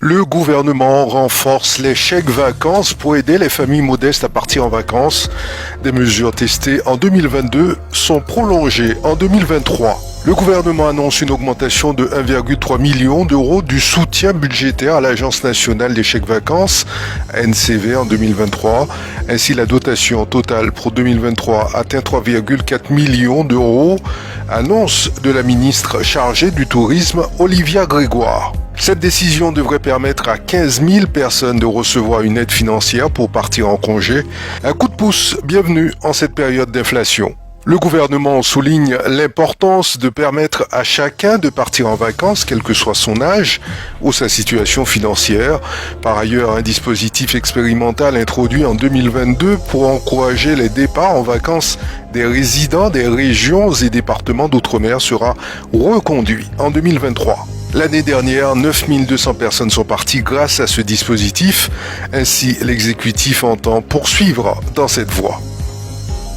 Le gouvernement renforce les chèques vacances pour aider les familles modestes à partir en vacances. Des mesures testées en 2022 sont prolongées en 2023. Le gouvernement annonce une augmentation de 1,3 million d'euros du soutien budgétaire à l'Agence nationale des chèques vacances, NCV, en 2023. Ainsi, la dotation totale pour 2023 atteint 3,4 millions d'euros, annonce de la ministre chargée du tourisme, Olivia Grégoire. Cette décision devrait permettre à 15 000 personnes de recevoir une aide financière pour partir en congé. Un coup de pouce bienvenu en cette période d'inflation. Le gouvernement souligne l'importance de permettre à chacun de partir en vacances, quel que soit son âge ou sa situation financière. Par ailleurs, un dispositif expérimental introduit en 2022 pour encourager les départs en vacances des résidents des régions et départements d'outre-mer sera reconduit en 2023. L'année dernière, 9200 personnes sont parties grâce à ce dispositif. Ainsi, l'exécutif entend poursuivre dans cette voie.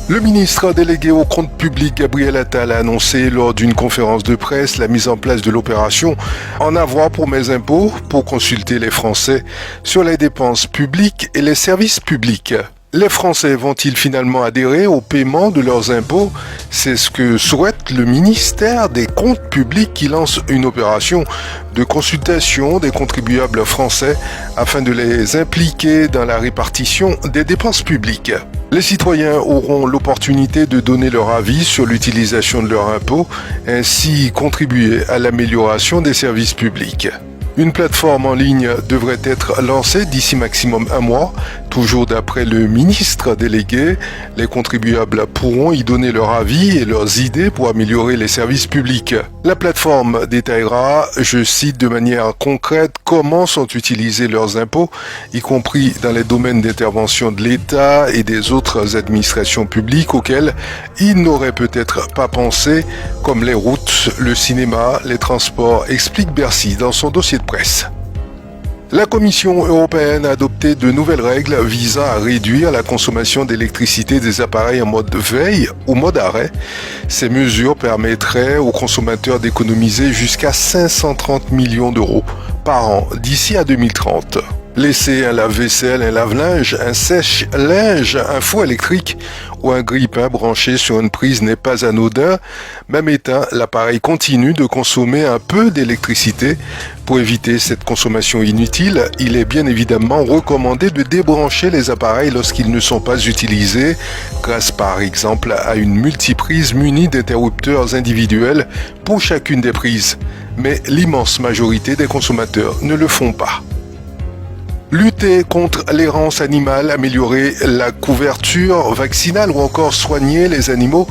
Le ministre délégué au compte public Gabriel Attal a annoncé lors d'une conférence de presse la mise en place de l'opération En avoir pour mes impôts pour consulter les Français sur les dépenses publiques et les services publics. Les Français vont-ils finalement adhérer au paiement de leurs impôts? C'est ce que souhaite le ministère des Comptes publics qui lance une opération de consultation des contribuables français afin de les impliquer dans la répartition des dépenses publiques. Les citoyens auront l'opportunité de donner leur avis sur l'utilisation de leurs impôts, ainsi contribuer à l'amélioration des services publics. Une plateforme en ligne devrait être lancée d'ici maximum un mois. Toujours d'après le ministre délégué, les contribuables pourront y donner leur avis et leurs idées pour améliorer les services publics. La plateforme détaillera, je cite, de manière concrète comment sont utilisés leurs impôts, y compris dans les domaines d'intervention de l'État et des autres administrations publiques auxquelles ils n'auraient peut-être pas pensé, comme les routes, le cinéma, les transports, explique Bercy dans son dossier de presse. La Commission européenne a adopté de nouvelles règles visant à réduire la consommation d'électricité des appareils en mode veille ou mode arrêt. Ces mesures permettraient aux consommateurs d'économiser jusqu'à 530 millions d'euros par an d'ici à 2030. Laisser un lave-vaisselle, un lave-linge, un sèche-linge, un four électrique ou un grille-pain branché sur une prise n'est pas anodin. Même éteint, l'appareil continue de consommer un peu d'électricité. Pour éviter cette consommation inutile, il est bien évidemment recommandé de débrancher les appareils lorsqu'ils ne sont pas utilisés, grâce par exemple à une multiprise munie d'interrupteurs individuels pour chacune des prises. Mais l'immense majorité des consommateurs ne le font pas. Lutter contre l'errance animale, améliorer la couverture vaccinale ou encore soigner les animaux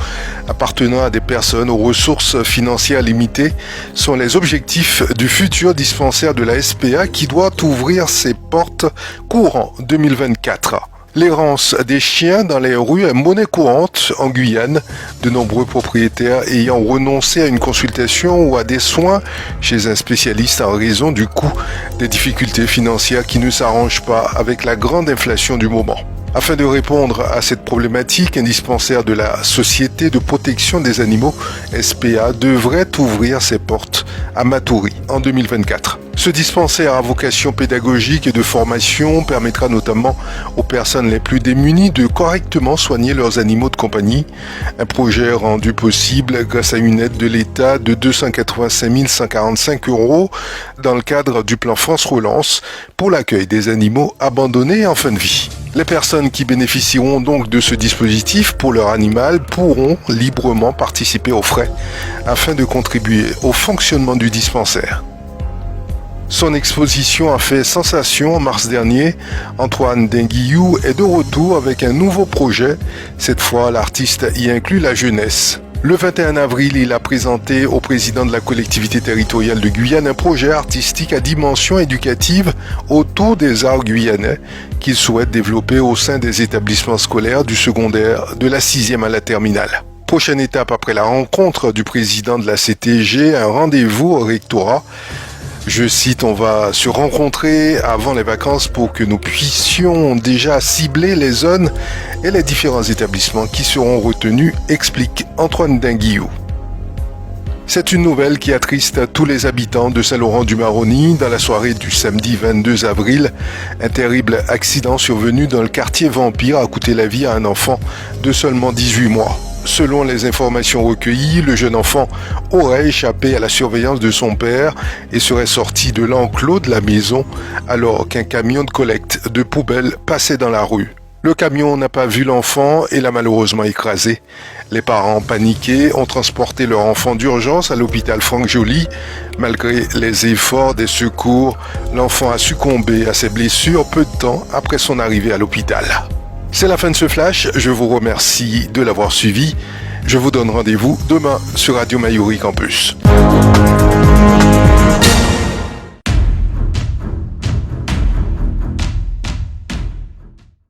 appartenant à des personnes aux ressources financières limitées sont les objectifs du futur dispensaire de la SPA qui doit ouvrir ses portes courant 2024. L'errance des chiens dans les rues est monnaie courante en Guyane, de nombreux propriétaires ayant renoncé à une consultation ou à des soins chez un spécialiste en raison du coût des difficultés financières qui ne s'arrangent pas avec la grande inflation du moment. Afin de répondre à cette problématique, un dispensaire de la Société de protection des animaux, SPA, devrait ouvrir ses portes à Matoury en 2024. Ce dispensaire à vocation pédagogique et de formation permettra notamment aux personnes les plus démunies de correctement soigner leurs animaux de compagnie. Un projet rendu possible grâce à une aide de l'État de 285 145 € dans le cadre du plan France Relance pour l'accueil des animaux abandonnés en fin de vie. Les personnes qui bénéficieront donc de ce dispositif pour leur animal pourront librement participer aux frais afin de contribuer au fonctionnement du dispensaire. Son exposition a fait sensation en mars dernier. Antoine Denguillou est de retour avec un nouveau projet. Cette fois, l'artiste y inclut la jeunesse. Le 21 avril, il a présenté au président de la collectivité territoriale de Guyane un projet artistique à dimension éducative autour des arts guyanais qu'il souhaite développer au sein des établissements scolaires du secondaire de la 6e à la terminale. Prochaine étape après la rencontre du président de la CTG, un rendez-vous au rectorat. Je cite, on va se rencontrer avant les vacances pour que nous puissions déjà cibler les zones et les différents établissements qui seront retenus, explique Antoine Denguillou. C'est une nouvelle qui attriste tous les habitants de Saint-Laurent-du-Maroni. Dans la soirée du samedi 22 avril, un terrible accident survenu dans le quartier Vampire a coûté la vie à un enfant de seulement 18 mois. Selon les informations recueillies, le jeune enfant aurait échappé à la surveillance de son père et serait sorti de l'enclos de la maison alors qu'un camion de collecte de poubelles passait dans la rue. Le camion n'a pas vu l'enfant et l'a malheureusement écrasé. Les parents paniqués ont transporté leur enfant d'urgence à l'hôpital Franck Joly. Malgré les efforts des secours, l'enfant a succombé à ses blessures peu de temps après son arrivée à l'hôpital. C'est la fin de ce flash, je vous remercie de l'avoir suivi. Je vous donne rendez-vous demain sur Radio Mayuri Campus.